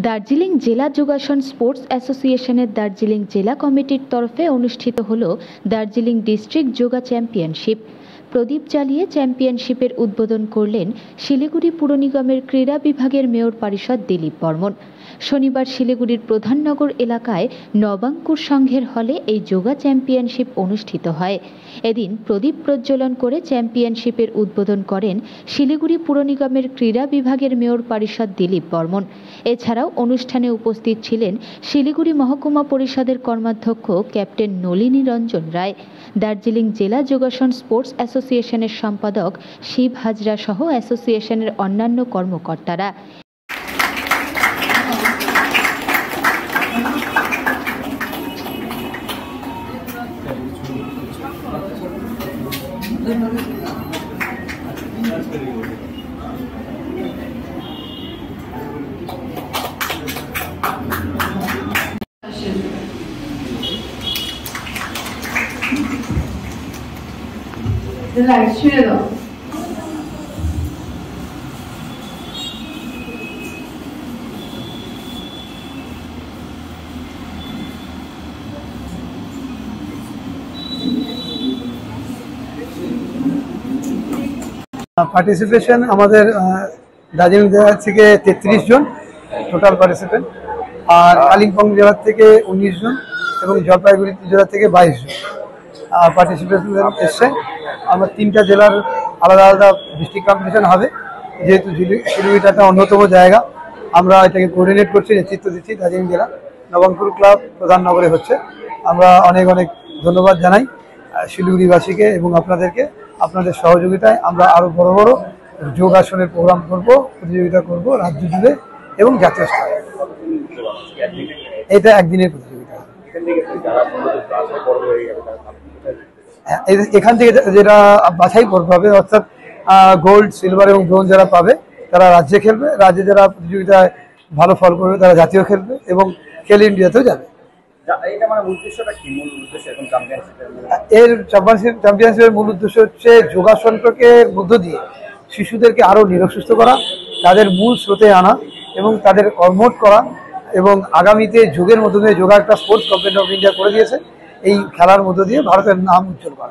দার্জিলিং জেলা যোগাসন স্পোর্টস অ্যাসোসিয়েশনের দার্জিলিং জেলা কমিটির তরফে অনুষ্ঠিত হল দার্জিলিং ডিস্ট্রিক্ট যোগা চ্যাম্পিয়নশিপ। প্রদীপ জ্বালিয়ে চ্যাম্পিয়নশিপের উদ্বোধন করলেন শিলিগুড়ি পুর নিগমের ক্রীড়া বিভাগের মেয়র পারিষদ দিলীপ বর্মন। শনিবার শিলিগুড়ির প্রধাননগর এলাকায় নবাঙ্কুর সংঘের হলে এই যোগা চ্যাম্পিয়নশিপ অনুষ্ঠিত হয়। এদিন প্রদীপ প্রজ্বলন করে চ্যাম্পিয়নশিপের উদ্বোধন করেন শিলিগুড়ি পুর নিগমের ক্রীড়া বিভাগের মেয়র পারিষদ দিলীপ বর্মন। এছাড়াও অনুষ্ঠানে উপস্থিত ছিলেন শিলিগুড়ি মহকুমা পরিষদের কর্মাধ্যক্ষ ক্যাপ্টেন নলিনী রঞ্জন রায়, দার্জিলিং জেলা যোগাসন স্পোর্টস অ্যাসোসিয়েশনের সম্পাদক শিব হাজরা সহ অ্যাসোসিয়েশনের অন্যান্য কর্মকর্তারা।来去了。পার্টিসিপেশন আমাদের দার্জিলিং জেলা থেকে 33 জন টোটাল পার্টিসিপেন্ট, আর কালিম্পং জেলা থেকে 19 জন এবং জলপাইগুড়ি জেলা থেকে 22 জন পার্টিসিপেশন এসছে। আমার 3টা জেলার আলাদা আলাদা ডিস্ট্রিক্ট কম্পিটিশন হবে, যেহেতু শিলিগুড়িটা একটা অন্যতম জায়গা। আমরা এটাকে কোঅর্ডিনেট করছি, নেতৃত্ব দিচ্ছি দার্জিলিং জেলা নবাঙ্কুর ক্লাব প্রধাননগরে হচ্ছে। আমরা অনেক অনেক ধন্যবাদ জানাই শিলিগুড়িবাসীকে এবং আপনাদেরকে। আপনাদের সহযোগিতায় আমরা আরও বড় বড় যোগাসনের প্রোগ্রাম করব, প্রতিযোগিতা করব রাজ্য জুড়ে এবং জাতীয় স্তরে। এটা একদিনের প্রতিযোগিতা। এখান থেকে যেটা বাছাই করতে হবে, অর্থাৎ গোল্ড, সিলভার এবং ব্রোঞ্জ যারা পাবে তারা রাজ্যে খেলবে, রাজ্যে যারা প্রতিযোগিতায় ভালো ফল করবে তারা জাতীয় খেলবে এবং খেলে ইন্ডিয়াতেও যাবে। এর চ্যাম্পিয়নশিপের মূল উদ্দেশ্য হচ্ছে যোগাসনকে মধ্য দিয়ে শিশুদেরকে আরো নিরোগ সুস্থ করা, তাদের মূল স্রোতে আনা এবং তাদের কর্মঠ করা, এবং আগামীতে যোগের মধ্য দিয়ে যোগা একটা স্পোর্টস গভর্নমেন্ট অফ ইন্ডিয়া করে দিয়েছে, এই খেলার মধ্য দিয়ে ভারতের নাম উজ্জ্বল করা।